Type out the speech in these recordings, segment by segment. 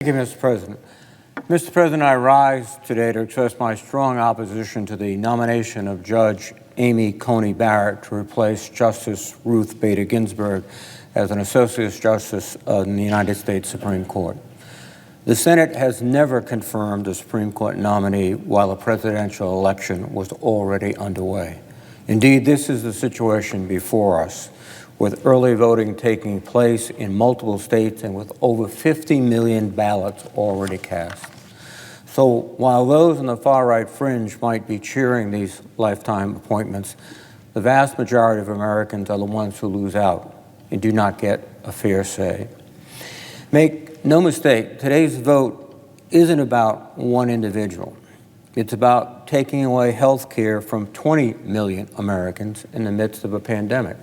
Thank you, Mr. President. Mr. President, I rise today to express my strong opposition to the nomination of Judge Amy Coney Barrett to replace Justice Ruth Bader Ginsburg as an Associate Justice in the United States Supreme Court. The Senate has never confirmed a Supreme Court nominee while a presidential election was already underway. Indeed, this is the situation before us, with early voting taking place in multiple states and with over 50 million ballots already cast. So while those on the far-right fringe might be cheering these lifetime appointments, the vast majority of Americans are the ones who lose out and do not get a fair say. Make no mistake, today's vote isn't about one individual. It's about taking away health care from 20 million Americans in the midst of a pandemic.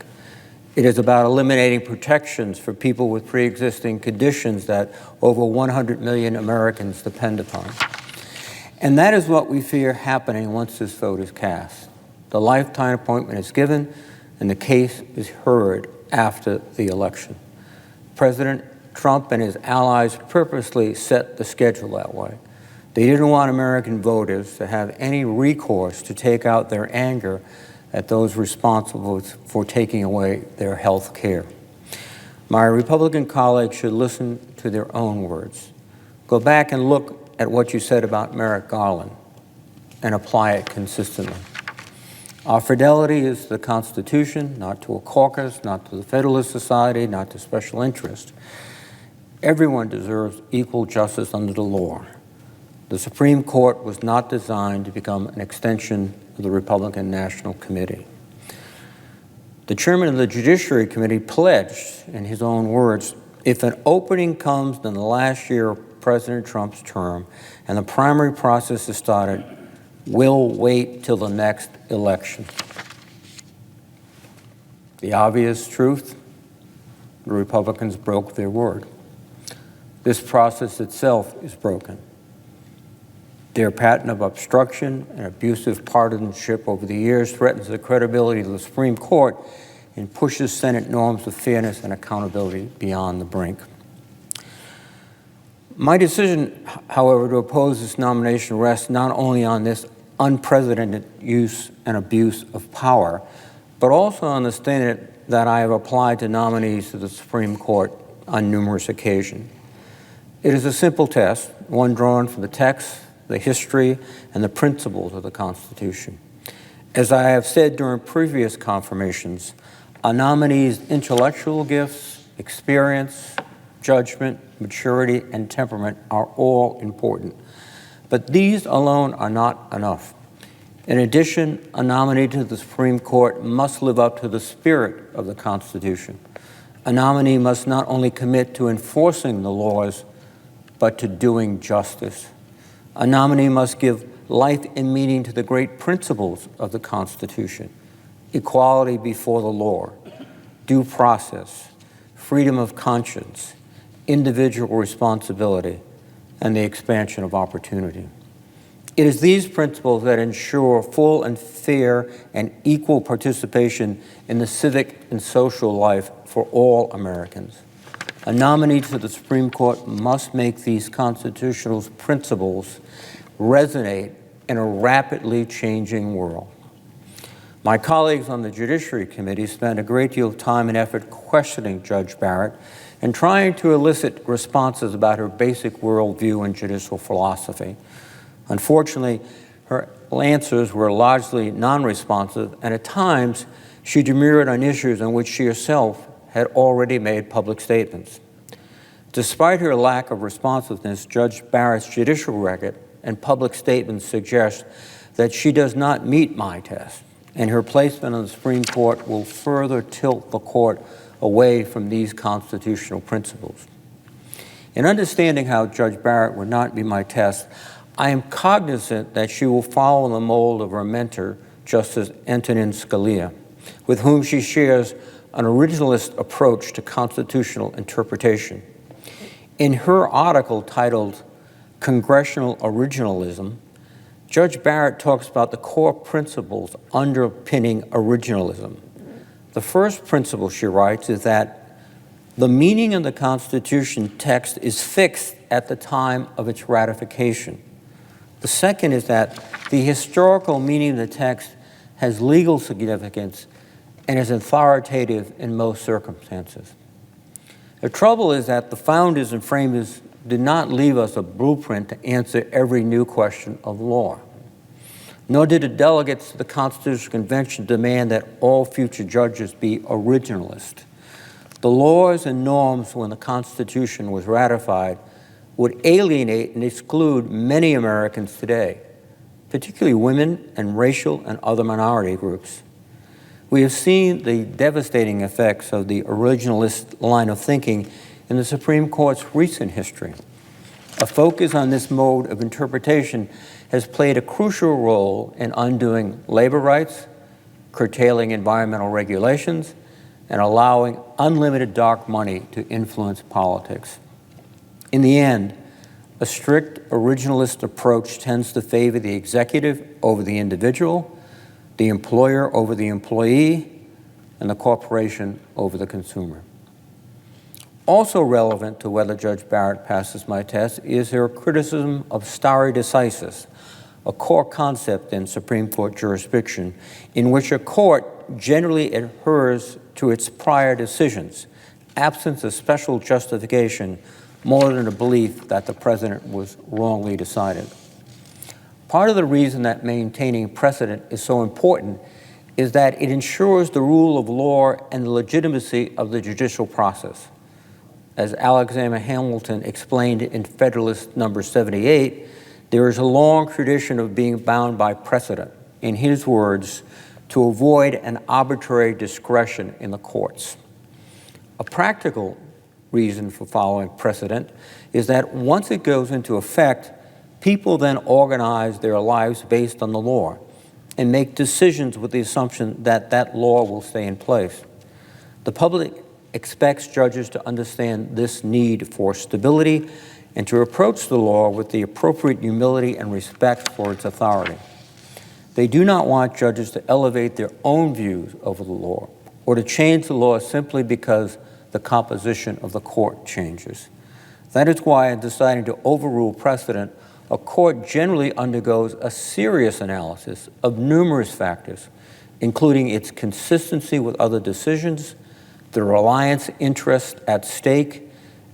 It is about eliminating protections for people with pre-existing conditions that over 100 million Americans depend upon. And that is what we fear happening once this vote is cast. The lifetime appointment is given, and the case is heard after the election. President Trump and his allies purposely set the schedule that way. They didn't want American voters to have any recourse to take out their anger at those responsible for taking away their health care. My Republican colleagues should listen to their own words. Go back and look at what you said about Merrick Garland and apply it consistently. Our fidelity is to the Constitution, not to a caucus, not to the Federalist Society, not to special interest. Everyone deserves equal justice under the law. The Supreme Court was not designed to become an extension of the Republican National Committee. The chairman of the Judiciary Committee pledged, in his own words, if an opening comes in the last year of President Trump's term and the primary process is started, we'll wait till the next election. The obvious truth, the Republicans broke their word. This process itself is broken. Their pattern of obstruction and abusive partisanship over the years threatens the credibility of the Supreme Court and pushes Senate norms of fairness and accountability beyond the brink. My decision, however, to oppose this nomination rests not only on this unprecedented use and abuse of power, but also on the standard that I have applied to nominees to the Supreme Court on numerous occasions. It is a simple test, one drawn from the text, the history, and the principles of the Constitution. As I have said during previous confirmations, a nominee's intellectual gifts, experience, judgment, maturity, and temperament are all important. But these alone are not enough. In addition, a nominee to the Supreme Court must live up to the spirit of the Constitution. A nominee must not only commit to enforcing the laws, but to doing justice. A nominee must give life and meaning to the great principles of the Constitution: equality before the law, due process, freedom of conscience, individual responsibility, and the expansion of opportunity. It is these principles that ensure full and fair and equal participation in the civic and social life for all Americans. A nominee to the Supreme Court must make these constitutional principles resonate in a rapidly changing world. My colleagues on the Judiciary Committee spent a great deal of time and effort questioning Judge Barrett and trying to elicit responses about her basic worldview and judicial philosophy. Unfortunately, her answers were largely non-responsive, and at times she demurred on issues on which she herself had already made public statements. Despite her lack of responsiveness, Judge Barrett's judicial record and public statements suggest that she does not meet my test, and her placement on the Supreme Court will further tilt the court away from these constitutional principles. In understanding how Judge Barrett would not be my test, I am cognizant that she will follow the mold of her mentor, Justice Antonin Scalia, with whom she shares an originalist approach to constitutional interpretation. In her article titled Congressional Originalism, Judge Barrett talks about the core principles underpinning originalism. The first principle, she writes, is that The meaning of the Constitution text is fixed at the time of its ratification. The second is that the historical meaning of the text has legal significance and is authoritative in most circumstances. The trouble is that the founders and framers did not leave us a blueprint to answer every new question of law. Nor did the delegates to the Constitutional Convention demand that all future judges be originalist. The laws and norms when the Constitution was ratified would alienate and exclude many Americans today, particularly women and racial and other minority groups. We have seen the devastating effects of the originalist line of thinking in the Supreme Court's recent history. A focus on this mode of interpretation has played a crucial role in undoing labor rights, curtailing environmental regulations, and allowing unlimited dark money to influence politics. In the end, a strict originalist approach tends to favor the executive over the individual, the employer over the employee, and the corporation over the consumer. Also relevant to whether Judge Barrett passes my test is her criticism of stare decisis, a core concept in Supreme Court jurisdiction in which a court generally adheres to its prior decisions, absent a special justification more than a belief that the president was wrongly decided. Part of the reason that maintaining precedent is so important is that it ensures the rule of law and the legitimacy of the judicial process. As Alexander Hamilton explained in Federalist No. 78, there is a long tradition of being bound by precedent, in his words, to avoid an arbitrary discretion in the courts. A practical reason for following precedent is that once it goes into effect, people then organize their lives based on the law and make decisions with the assumption that that law will stay in place. The public expects judges to understand this need for stability and to approach the law with the appropriate humility and respect for its authority. They do not want judges to elevate their own views over the law or to change the law simply because the composition of the court changes. That is why in deciding to overrule precedent, a court generally undergoes a serious analysis of numerous factors, including its consistency with other decisions, the reliance interest at stake,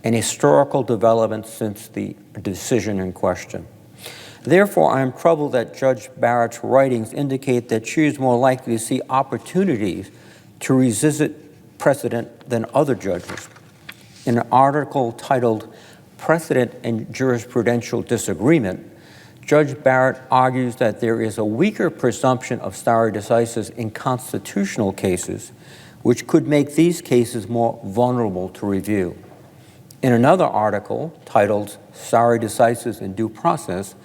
and historical developments since the decision in question. Therefore, I am troubled that Judge Barrett's writings indicate that she is more likely to see opportunities to revisit precedent than other judges. In an article titled Precedent and Jurisprudential Disagreement, Judge Barrett argues that there is a weaker presumption of stare decisis in constitutional cases, which could make these cases more vulnerable to review. In another article titled Stare Decisis in Due Process,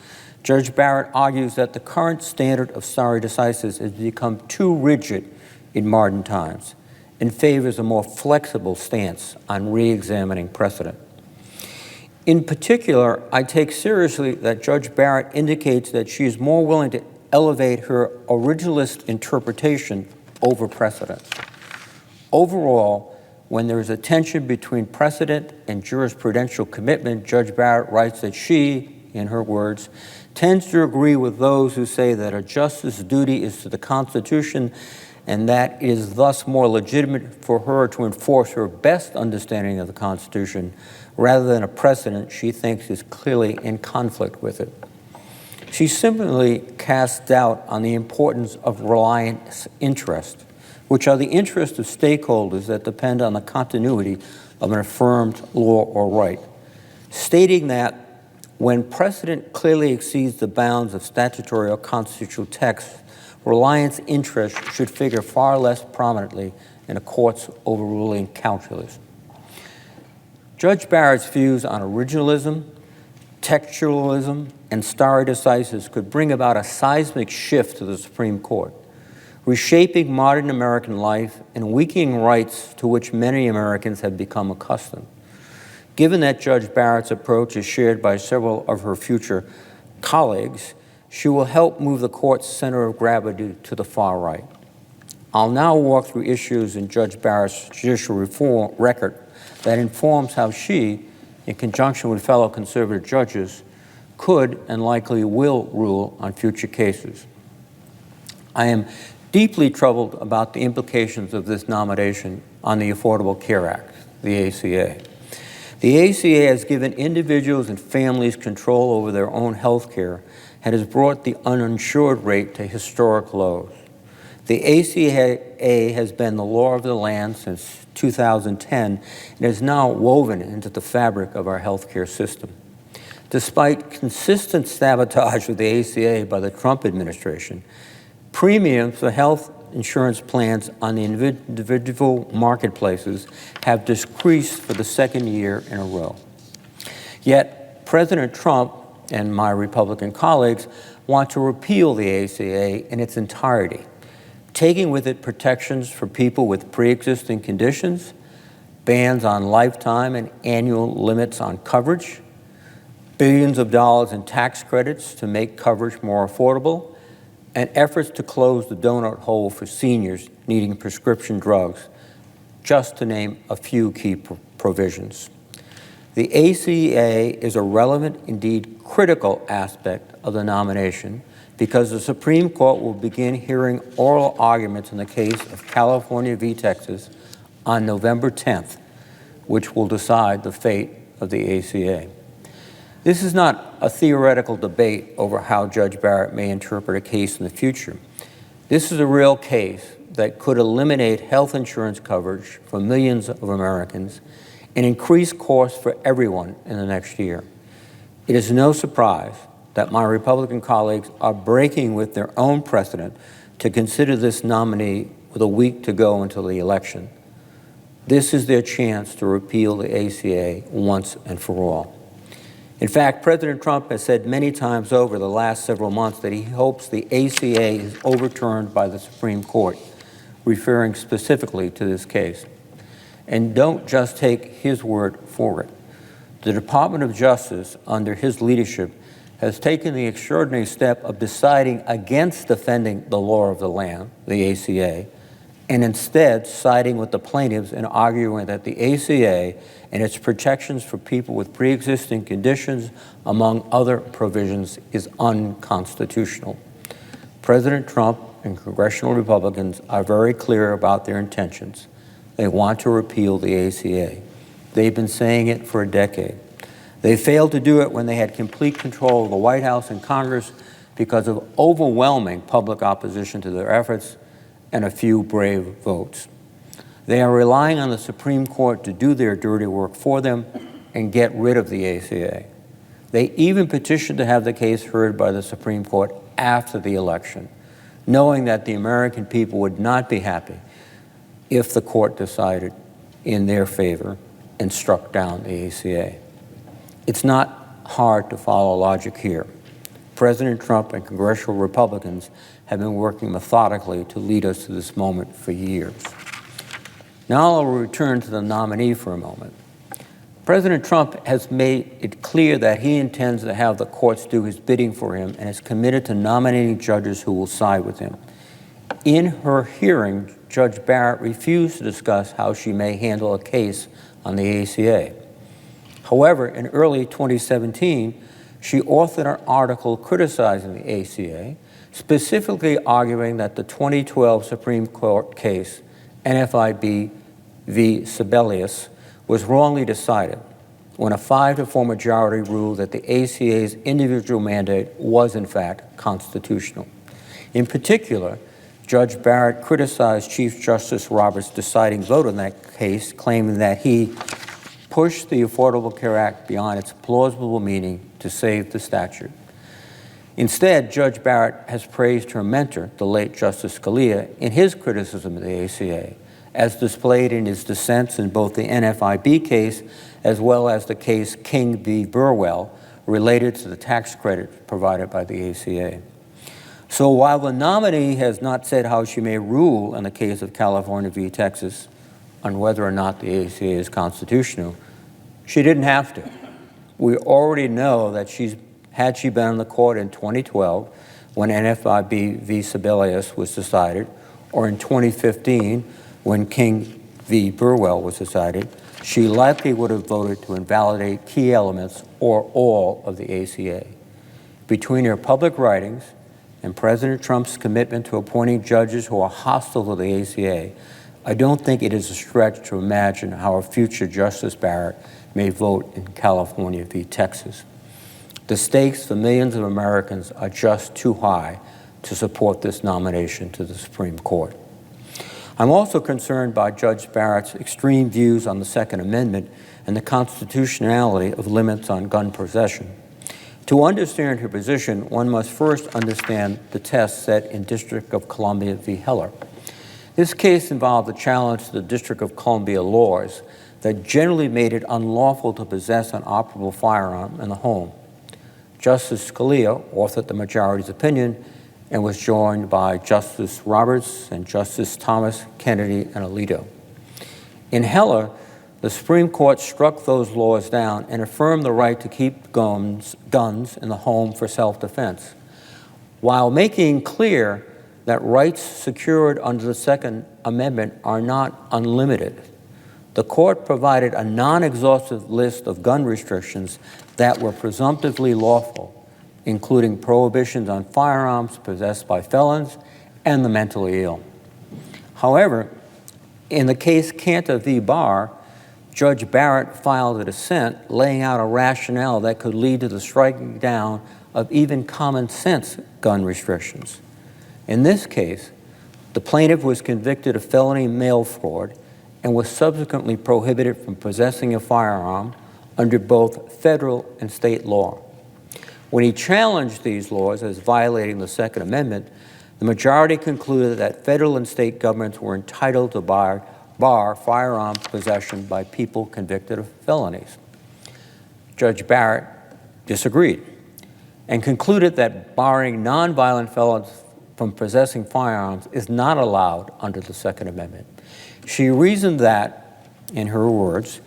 Judge Barrett argues that the current standard of stare decisis has become too rigid in modern times and favors a more flexible stance on re-examining precedent. In particular, I take seriously that Judge Barrett indicates that she is more willing to elevate her originalist interpretation over precedent. Overall, when there is a tension between precedent and jurisprudential commitment, Judge Barrett writes that she, in her words, tends to agree with those who say that a justice's duty is to the Constitution and that it is thus more legitimate for her to enforce her best understanding of the Constitution rather than a precedent she thinks is clearly in conflict with it. She simply casts doubt on the importance of reliance interest, which are the interests of stakeholders that depend on the continuity of an affirmed law or right, stating that when precedent clearly exceeds the bounds of statutory or constitutional text, reliance interest should figure far less prominently in a court's overruling calculus. Judge Barrett's views on originalism, textualism, and stare decisis could bring about a seismic shift to the Supreme Court, reshaping modern American life and weakening rights to which many Americans have become accustomed. Given that Judge Barrett's approach is shared by several of her future colleagues, she will help move the court's center of gravity to the far right. I'll now walk through issues in Judge Barrett's judicial reform record that informs how she, in conjunction with fellow conservative judges, could and likely will rule on future cases. I am deeply troubled about the implications of this nomination on the Affordable Care Act, the ACA. The ACA has given individuals and families control over their own health care and has brought the uninsured rate to historic lows. The ACA has been the law of the land since 2010 and is now woven into the fabric of our healthcare system. Despite consistent sabotage of the ACA by the Trump administration, premiums for health insurance plans on the individual marketplaces have decreased for the second year in a row. Yet, President Trump and my Republican colleagues want to repeal the ACA in its entirety, taking with it protections for people with pre-existing conditions, bans on lifetime and annual limits on coverage, billions of dollars in tax credits to make coverage more affordable, and efforts to close the donut hole for seniors needing prescription drugs, just to name a few key provisions. The ACA is a relevant, indeed critical aspect of the nomination because the Supreme Court will begin hearing oral arguments in the case of California v. Texas on November 10th, which will decide the fate of the ACA. This is not a theoretical debate over how Judge Barrett may interpret a case in the future. This is a real case that could eliminate health insurance coverage for millions of Americans and increase costs for everyone in the next year. It is no surprise that my Republican colleagues are breaking with their own precedent to consider this nominee with a week to go until the election. This is their chance to repeal the ACA once and for all. In fact, President Trump has said many times over the last several months that he hopes the ACA is overturned by the Supreme Court, referring specifically to this case. And don't just take his word for it. The Department of Justice, under his leadership, has taken the extraordinary step of deciding against defending the law of the land, the ACA, and instead siding with the plaintiffs and arguing that the ACA and its protections for people with pre-existing conditions, among other provisions, is unconstitutional. President Trump and congressional Republicans are very clear about their intentions. They want to repeal the ACA. They've been saying it for a decade. They failed to do it when they had complete control of the White House and Congress because of overwhelming public opposition to their efforts and a few brave votes. They are relying on the Supreme Court to do their dirty work for them and get rid of the ACA. They even petitioned to have the case heard by the Supreme Court after the election, knowing that the American people would not be happy if the court decided in their favor and struck down the ACA. It's not hard to follow logic here. President Trump and congressional Republicans have been working methodically to lead us to this moment for years. Now I'll return to the nominee for a moment. President Trump has made it clear that he intends to have the courts do his bidding for him and is committed to nominating judges who will side with him. In her hearing, Judge Barrett refused to discuss how she may handle a case on the ACA. However, in early 2017, she authored an article criticizing the ACA, specifically arguing that the 2012 Supreme Court case, NFIB v. Sebelius, was wrongly decided when a 5-4 majority ruled that the ACA's individual mandate was, in fact, constitutional. In particular, Judge Barrett criticized Chief Justice Roberts' deciding vote in that case, claiming that he pushed the Affordable Care Act beyond its plausible meaning to save the statute. Instead, Judge Barrett has praised her mentor, the late Justice Scalia, in his criticism of the ACA, as displayed in his dissents in both the NFIB case as well as the case King v. Burwell related to the tax credit provided by the ACA. So while the nominee has not said how she may rule in the case of California v. Texas on whether or not the ACA is constitutional, she didn't have to. We already know that had she been on the court in 2012 when NFIB v. Sebelius was decided, or in 2015 when King v. Burwell was decided, she likely would have voted to invalidate key elements or all of the ACA. Between her public writings and President Trump's commitment to appointing judges who are hostile to the ACA, I don't think it is a stretch to imagine how a future Justice Barrett may vote in California v. Texas. The stakes for millions of Americans are just too high to support this nomination to the Supreme Court. I'm also concerned by Judge Barrett's extreme views on the Second Amendment and the constitutionality of limits on gun possession. To understand her position, one must first understand the test set in District of Columbia v. Heller. This case involved a challenge to the District of Columbia laws that generally made it unlawful to possess an operable firearm in the home. Justice Scalia authored the majority's opinion and was joined by Justice Roberts and Justice Thomas, Kennedy, and Alito. In Heller, the Supreme Court struck those laws down and affirmed the right to keep guns in the home for self-defense, while making clear that rights secured under the Second Amendment are not unlimited. The court provided a non-exhaustive list of gun restrictions that were presumptively lawful, including prohibitions on firearms possessed by felons and the mentally ill. However, in the case Cantor v. Barr, Judge Barrett filed a dissent laying out a rationale that could lead to the striking down of even common sense gun restrictions. In this case, the plaintiff was convicted of felony mail fraud and was subsequently prohibited from possessing a firearm under both federal and state law. When he challenged these laws as violating the Second Amendment, the majority concluded that federal and state governments were entitled to bar firearm possession by people convicted of felonies. Judge Barrett disagreed and concluded that barring nonviolent felons from possessing firearms is not allowed under the Second Amendment. She reasoned that, in her words,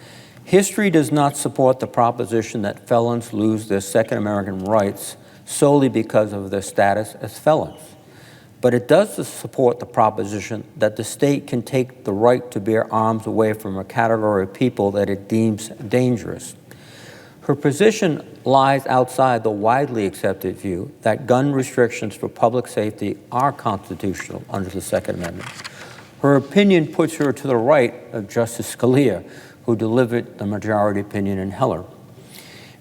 history does not support the proposition that felons lose their Second Amendment rights solely because of their status as felons. But it does support the proposition that the state can take the right to bear arms away from a category of people that it deems dangerous. Her position lies outside the widely accepted view that gun restrictions for public safety are constitutional under the Second Amendment. Her opinion puts her to the right of Justice Scalia, who delivered the majority opinion in Heller.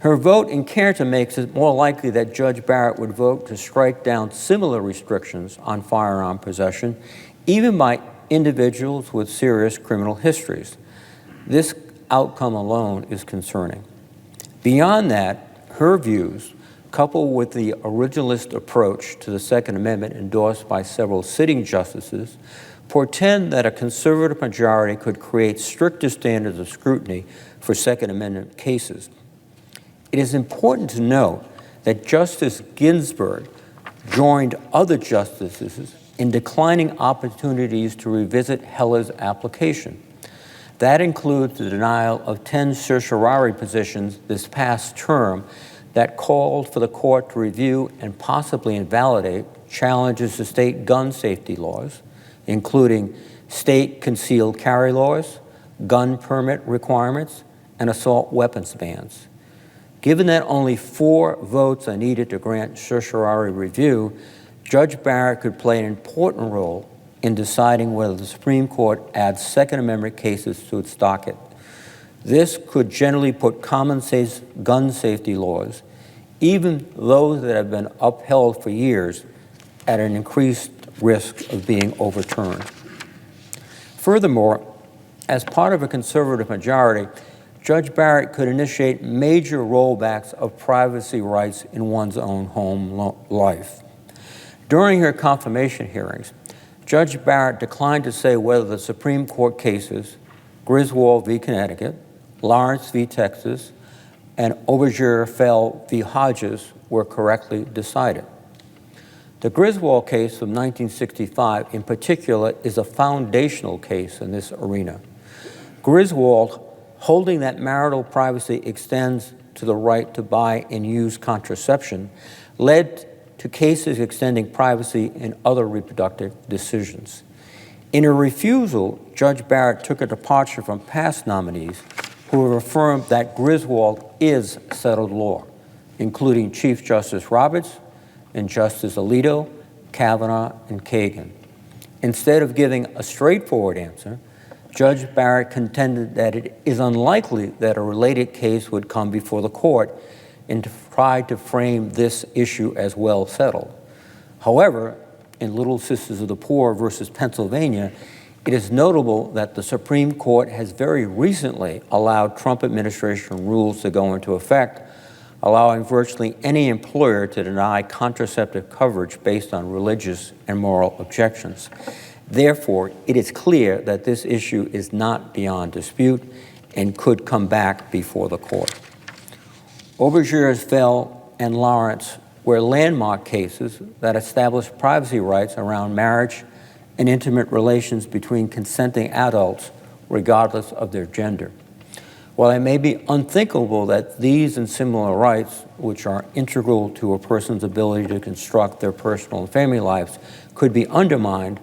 Her vote in Cantor makes it more likely that Judge Barrett would vote to strike down similar restrictions on firearm possession, even by individuals with serious criminal histories. This outcome alone is concerning. Beyond that, her views, coupled with the originalist approach to the Second Amendment endorsed by several sitting justices, portend that a conservative majority could create stricter standards of scrutiny for Second Amendment cases. It is important to note that Justice Ginsburg joined other justices in declining opportunities to revisit Heller's application. That includes the denial of 10 certiorari positions this past term that called for the court to review and possibly invalidate challenges to state gun safety laws, including state concealed carry laws, gun permit requirements, and assault weapons bans. Given that only 4 votes are needed to grant certiorari review, Judge Barrett could play an important role in deciding whether the Supreme Court adds Second Amendment cases to its docket. This could generally put common sense gun safety laws, even those that have been upheld for years, at an increased risk of being overturned. Furthermore, as part of a conservative majority, Judge Barrett could initiate major rollbacks of privacy rights in one's own home life. During her confirmation hearings, Judge Barrett declined to say whether the Supreme Court cases, Griswold v. Connecticut, Lawrence v. Texas, and Obergefell v. Hodges were correctly decided. The Griswold case from 1965, in particular, is a foundational case in this arena. Griswold, holding that marital privacy extends to the right to buy and use contraception, led to cases extending privacy in other reproductive decisions. In her refusal, Judge Barrett took a departure from past nominees who have affirmed that Griswold is settled law, including Chief Justice Roberts and Justice Alito, Kavanaugh, and Kagan. Instead of giving a straightforward answer, Judge Barrett contended that it is unlikely that a related case would come before the court and tried to frame this issue as well settled. However, in Little Sisters of the Poor versus Pennsylvania, it is notable that the Supreme Court has very recently allowed Trump administration rules to go into effect, allowing virtually any employer to deny contraceptive coverage based on religious and moral objections. Therefore, it is clear that this issue is not beyond dispute and could come back before the court. Obergefell and Lawrence were landmark cases that established privacy rights around marriage and intimate relations between consenting adults, regardless of their gender. While it may be unthinkable that these and similar rights, which are integral to a person's ability to construct their personal and family lives, could be undermined,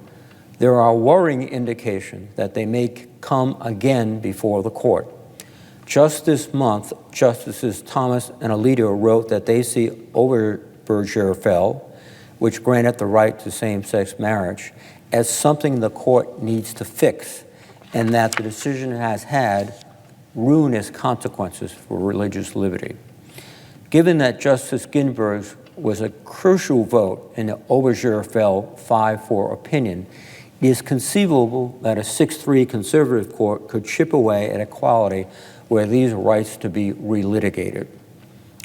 there are worrying indications that they may come again before the court. Just this month, Justices Thomas and Alito wrote that they see Obergefell, which granted the right to same-sex marriage, as something the court needs to fix, and that the decision has had ruinous consequences for religious liberty. Given that Justice Ginsburg's was a crucial vote in the Obergefell 5-4 opinion, it is conceivable that a 6-3 conservative court could chip away at equality where these rights to be relitigated.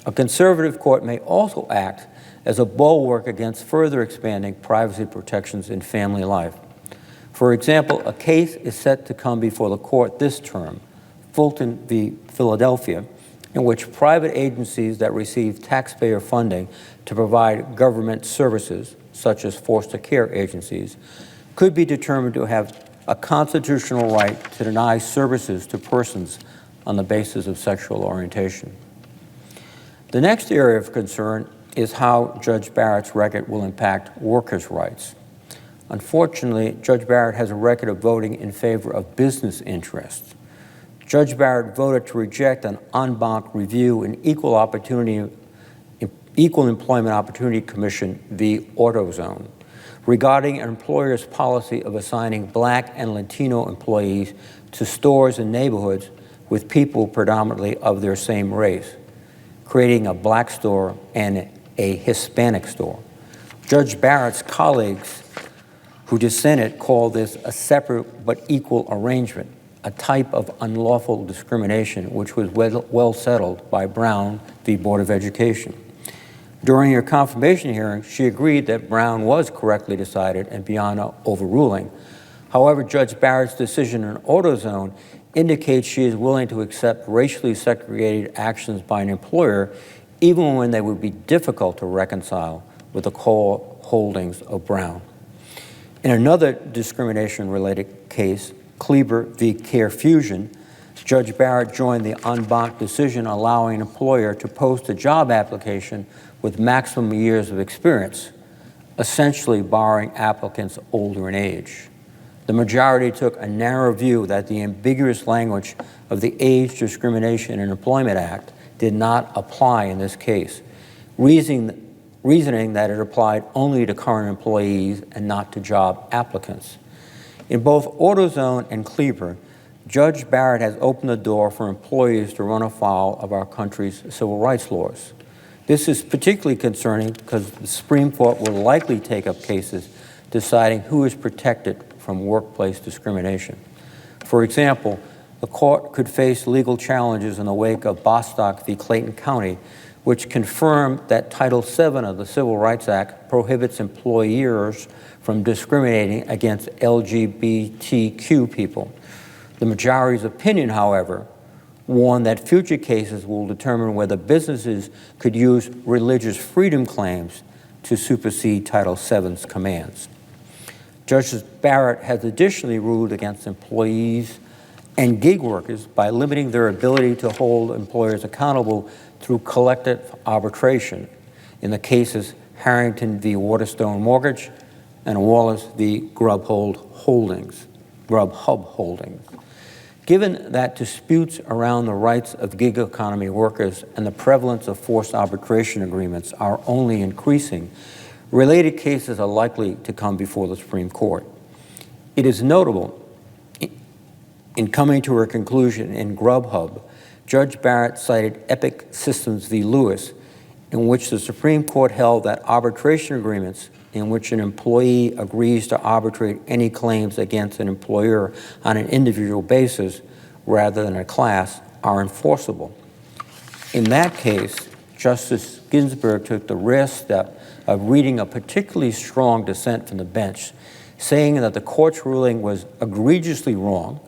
A conservative court may also act as a bulwark against further expanding privacy protections in family life. For example, a case is set to come before the court this term, Fulton v. Philadelphia, in which private agencies that receive taxpayer funding to provide government services, such as foster care agencies, could be determined to have a constitutional right to deny services to persons on the basis of sexual orientation. The next area of concern is how Judge Barrett's record will impact workers' rights. Unfortunately, Judge Barrett has a record of voting in favor of business interests. Judge Barrett voted to reject an en banc review in Equal Employment Opportunity Commission v. AutoZone regarding an employer's policy of assigning Black and Latino employees to stores and neighborhoods with people predominantly of their same race, creating a Black store and a Hispanic store. Judge Barrett's colleagues who dissented called this a separate but equal arrangement, a type of unlawful discrimination which was well settled by Brown v. Board of Education. During her confirmation hearing, she agreed that Brown was correctly decided and beyond overruling. However, Judge Barrett's decision in AutoZone indicates she is willing to accept racially segregated actions by an employer even when they would be difficult to reconcile with the core holdings of Brown. In another discrimination-related case, Kleber v. CareFusion, Judge Barrett joined the en banc decision allowing an employer to post a job application with maximum years of experience, essentially barring applicants older in age. The majority took a narrow view that the ambiguous language of the Age Discrimination in Employment Act did not apply in this case, reasoning that it applied only to current employees and not to job applicants. In both AutoZone and Kleber, Judge Barrett has opened the door for employees to run afoul of our country's civil rights laws. This is particularly concerning because the Supreme Court will likely take up cases deciding who is protected from workplace discrimination. For example, the court could face legal challenges in the wake of Bostock v. Clayton County, which confirmed that Title VII of the Civil Rights Act prohibits employers from discriminating against LGBTQ people. The majority's opinion, however, warned that future cases will determine whether businesses could use religious freedom claims to supersede Title VII's commands. Justice Barrett has additionally ruled against employees and gig workers by limiting their ability to hold employers accountable through collective arbitration in the cases Harrington v. Waterstone Mortgage and Wallace v. Grubhub Holdings. Given that disputes around the rights of gig economy workers and the prevalence of forced arbitration agreements are only increasing, related cases are likely to come before the Supreme Court. It is notable, in coming to her conclusion in Grubhub, Judge Barrett cited Epic Systems v. Lewis, in which the Supreme Court held that arbitration agreements in which an employee agrees to arbitrate any claims against an employer on an individual basis rather than a class are enforceable. In that case, Justice Ginsburg took the rare step of reading a particularly strong dissent from the bench, saying that the court's ruling was egregiously wrong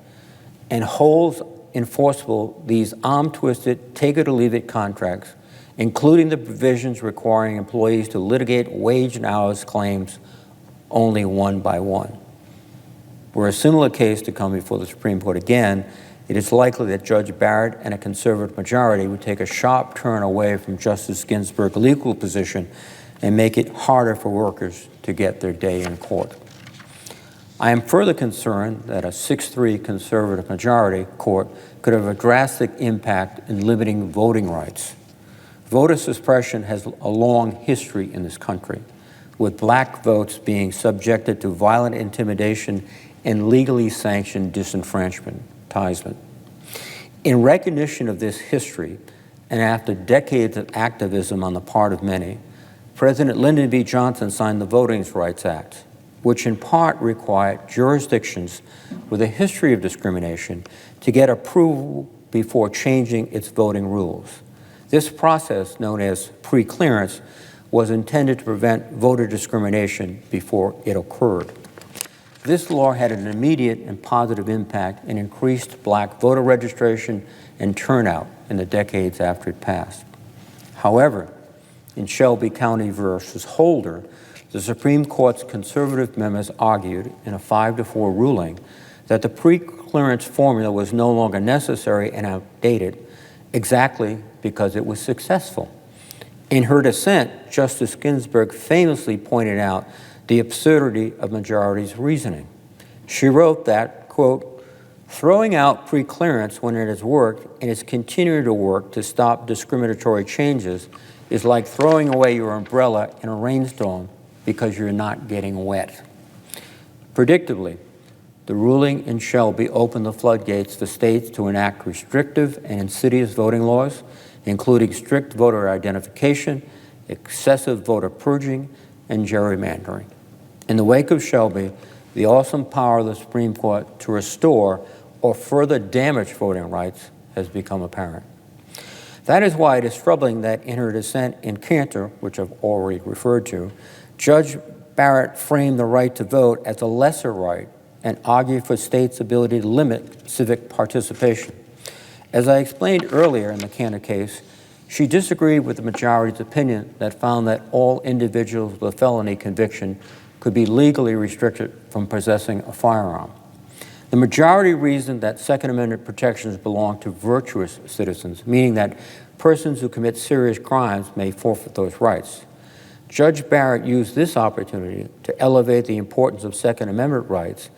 and holds enforceable these arm-twisted, take-it-or-leave-it contracts, including the provisions requiring employees to litigate wage and hours claims only one by one. Were a similar case to come before the Supreme Court again, it is likely that Judge Barrett and a conservative majority would take a sharp turn away from Justice Ginsburg's legal position and make it harder for workers to get their day in court. I am further concerned that a 6-3 conservative majority court could have a drastic impact in limiting voting rights. Voter suppression has a long history in this country, with black votes being subjected to violent intimidation and legally sanctioned disenfranchisement. In recognition of this history, and after decades of activism on the part of many, President Lyndon B. Johnson signed the Voting Rights Act, which in part required jurisdictions with a history of discrimination to get approval before changing its voting rules. This process, known as pre-clearance, was intended to prevent voter discrimination before it occurred. This law had an immediate and positive impact and increased black voter registration and turnout in the decades after it passed. However, in Shelby County versus Holder, the Supreme Court's conservative members argued in a 5-4 ruling that the pre-clearance formula was no longer necessary and outdated, exactly because it was successful. In her dissent, Justice Ginsburg famously pointed out the absurdity of majority's reasoning. She wrote that, quote, throwing out pre-clearance when it has worked and is continuing to work to stop discriminatory changes is like throwing away your umbrella in a rainstorm because you're not getting wet. Predictably, the ruling in Shelby opened the floodgates for states to enact restrictive and insidious voting laws, including strict voter identification, excessive voter purging, and gerrymandering. In the wake of Shelby, the awesome power of the Supreme Court to restore or further damage voting rights has become apparent. That is why it is troubling that in her dissent in Cantor, which I've already referred to, Judge Barrett framed the right to vote as a lesser right and argued for states' ability to limit civic participation. As I explained earlier in the Cantor case, she disagreed with the majority's opinion that found that all individuals with a felony conviction could be legally restricted from possessing a firearm. The majority reasoned that Second Amendment protections belong to virtuous citizens, meaning that persons who commit serious crimes may forfeit those rights. Judge Barrett used this opportunity to elevate the importance of Second Amendment rights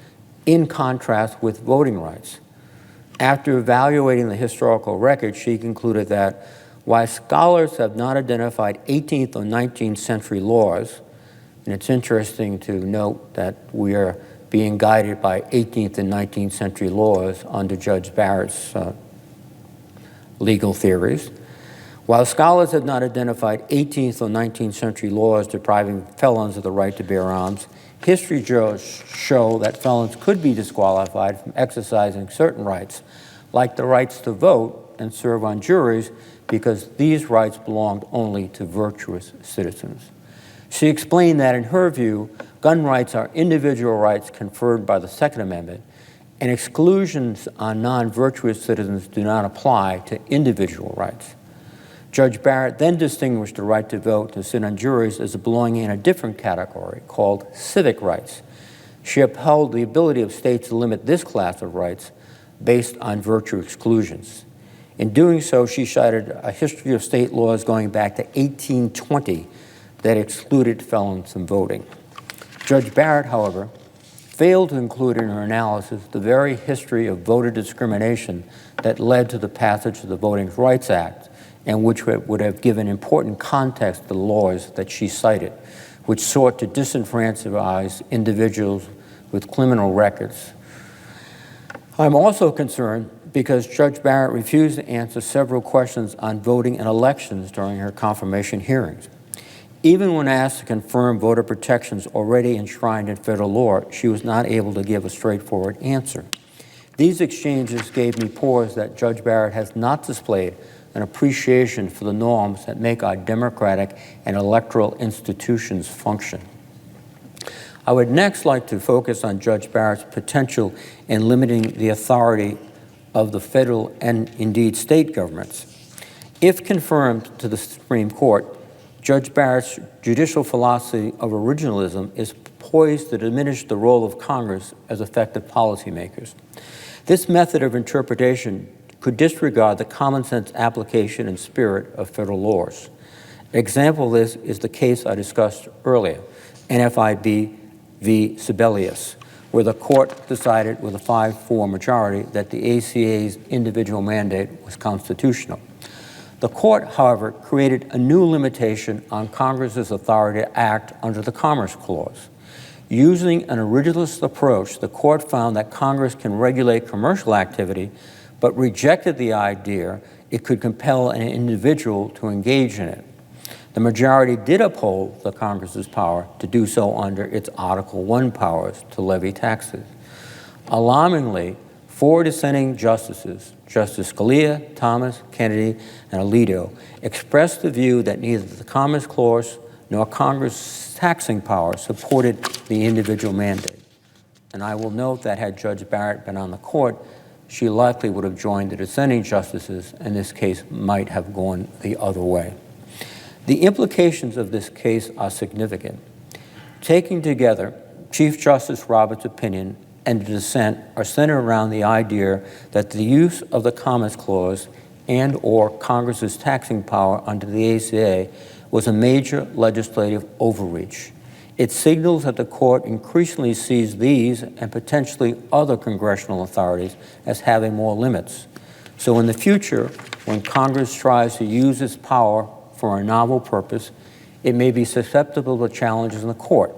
in contrast with voting rights. After evaluating the historical record, she concluded that while scholars have not identified 18th or 19th century laws, and it's interesting to note that we are being guided by 18th and 19th century laws under Judge Barrett's legal theories. While scholars have not identified 18th or 19th century laws depriving felons of the right to bear arms, history show that felons could be disqualified from exercising certain rights, like the rights to vote and serve on juries, because these rights belonged only to virtuous citizens. She explained that in her view, gun rights are individual rights conferred by the Second Amendment, and exclusions on non-virtuous citizens do not apply to individual rights. Judge Barrett then distinguished the right to vote to sit on juries as belonging in a different category called civic rights. She upheld the ability of states to limit this class of rights based on virtue exclusions. In doing so, she cited a history of state laws going back to 1820 that excluded felons from voting. Judge Barrett, however, failed to include in her analysis the very history of voter discrimination that led to the passage of the Voting Rights Act, and which would have given important context to the laws that she cited, which sought to disenfranchise individuals with criminal records. I'm also concerned because Judge Barrett refused to answer several questions on voting and elections during her confirmation hearings. Even when asked to confirm voter protections already enshrined in federal law, she was not able to give a straightforward answer. These exchanges gave me pause that Judge Barrett has not displayed an appreciation for the norms that make our democratic and electoral institutions function. I would next like to focus on Judge Barrett's potential in limiting the authority of the federal and indeed state governments. If confirmed to the Supreme Court, Judge Barrett's judicial philosophy of originalism is poised to diminish the role of Congress as effective policymakers. This method of interpretation could disregard the common sense application and spirit of federal laws. An example of this is the case I discussed earlier, NFIB v. Sebelius, where the court decided with a 5-4 majority that the ACA's individual mandate was constitutional. The court, however, created a new limitation on Congress's authority to act under the Commerce Clause. Using an originalist approach, the court found that Congress can regulate commercial activity, but rejected the idea it could compel an individual to engage in it. The majority did uphold the Congress's power to do so under its Article I powers to levy taxes. Alarmingly, 4 dissenting justices, Justice Scalia, Thomas, Kennedy, and Alito, expressed the view that neither the Commerce Clause nor Congress' taxing power supported the individual mandate. And I will note that had Judge Barrett been on the court, she likely would have joined the dissenting justices, and this case might have gone the other way. The implications of this case are significant. Taking together, Chief Justice Roberts' opinion and the dissent are centered around the idea that the use of the Commerce Clause and/or Congress's taxing power under the ACA was a major legislative overreach. It signals that the court increasingly sees these and potentially other congressional authorities as having more limits. So in the future, when Congress tries to use its power for a novel purpose, it may be susceptible to challenges in the court.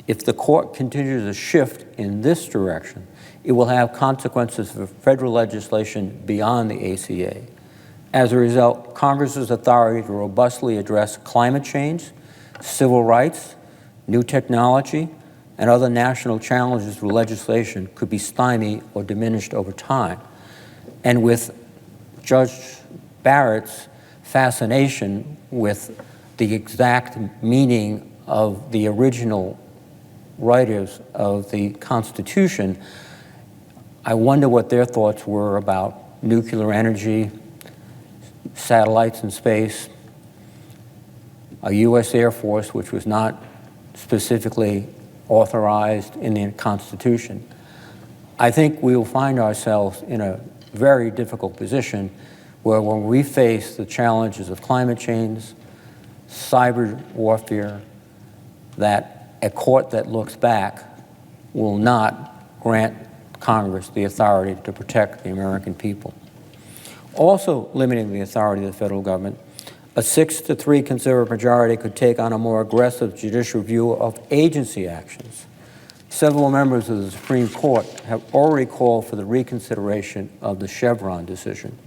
If the court continues to shift in this direction, it will have consequences for federal legislation beyond the ACA. As a result, Congress's authority to robustly address climate change, civil rights, new technology, and other national challenges through legislation could be stymied or diminished over time. And with Judge Barrett's fascination with the exact meaning of the original writers of the Constitution, I wonder what their thoughts were about nuclear energy, satellites in space, a U.S. Air Force which was not specifically authorized in the Constitution. I think we will find ourselves in a very difficult position where when we face the challenges of climate change, cyber warfare, that a court that looks back will not grant Congress the authority to protect the American people. Also limiting the authority of the federal government, a 6-3 conservative majority could take on a more aggressive judicial review of agency actions. Several members of the Supreme Court have already called for the reconsideration of the Chevron decision.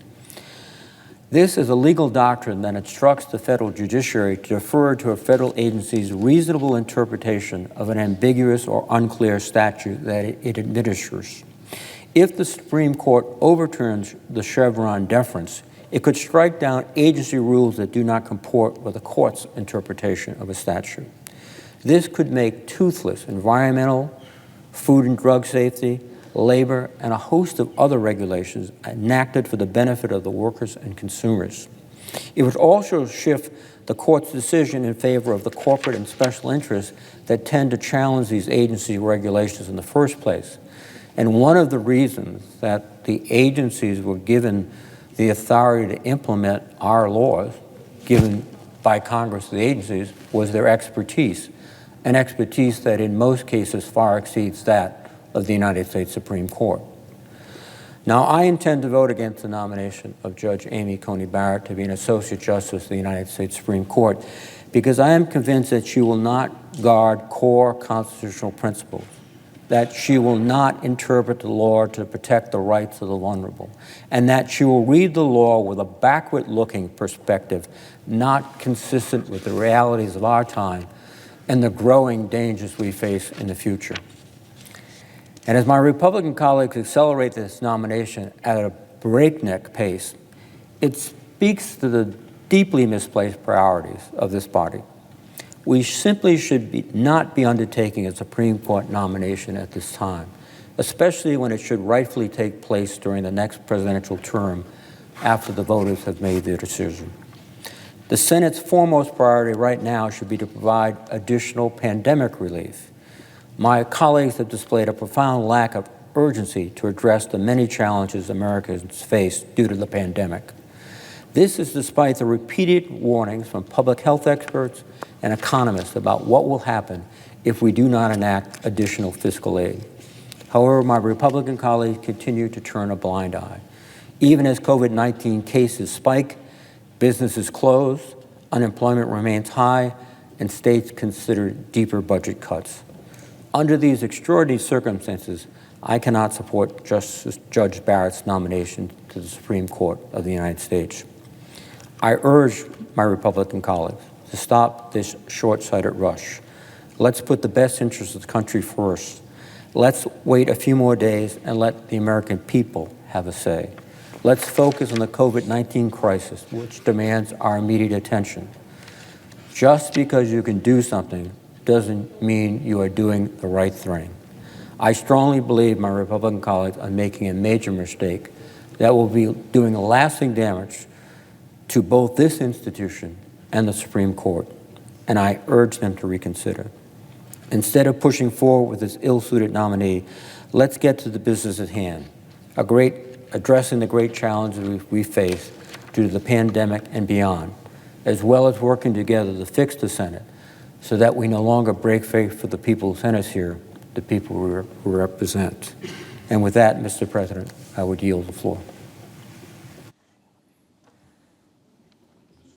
This is a legal doctrine that instructs the federal judiciary to defer to a federal agency's reasonable interpretation of an ambiguous or unclear statute that it administers. If the Supreme Court overturns the Chevron deference, it could strike down agency rules that do not comport with the court's interpretation of a statute. This could make toothless environmental, food and drug safety, labor, and a host of other regulations enacted for the benefit of the workers and consumers. It would also shift the court's decision in favor of the corporate and special interests that tend to challenge these agency regulations in the first place. And one of the reasons that the agencies were given the authority to implement our laws, given by Congress to the agencies, was their expertise. and expertise that in most cases far exceeds that of the United States Supreme Court. Now, I intend to vote against the nomination of Judge Amy Coney Barrett to be an Associate Justice of the United States Supreme Court because I am convinced that she will not guard core constitutional principles, that she will not interpret the law to protect the rights of the vulnerable, and that she will read the law with a backward-looking perspective not consistent with the realities of our time and the growing dangers we face in the future. And as my Republican colleagues accelerate this nomination at a breakneck pace, it speaks to the deeply misplaced priorities of this body. We simply should not be undertaking a Supreme Court nomination at this time, especially when it should rightfully take place during the next presidential term after the voters have made their decision. The Senate's foremost priority right now should be to provide additional pandemic relief. My colleagues have displayed a profound lack of urgency to address the many challenges Americans face due to the pandemic. This is despite the repeated warnings from public health experts and economists about what will happen if we do not enact additional fiscal aid. However, my Republican colleagues continue to turn a blind eye. Even as COVID-19 cases spike, businesses close, unemployment remains high, and states consider deeper budget cuts. Under these extraordinary circumstances, I cannot support Judge Barrett's nomination to the Supreme Court of the United States. I urge my Republican colleagues to stop this short-sighted rush. Let's put the best interests of the country first. Let's wait a few more days and let the American people have a say. Let's focus on the COVID-19 crisis, which demands our immediate attention. Just because you can do something doesn't mean you are doing the right thing. I strongly believe my Republican colleagues are making a major mistake that will be doing lasting damage to both this institution and the Supreme Court, and I urge them to reconsider. Instead of pushing forward with this ill-suited nominee, let's get to the business at hand, addressing the great challenges we face due to the pandemic and beyond, as well as working together to fix the Senate so that we no longer break faith for the people who sent us here, the people we represent. And with that, Mr. President, I would yield the floor.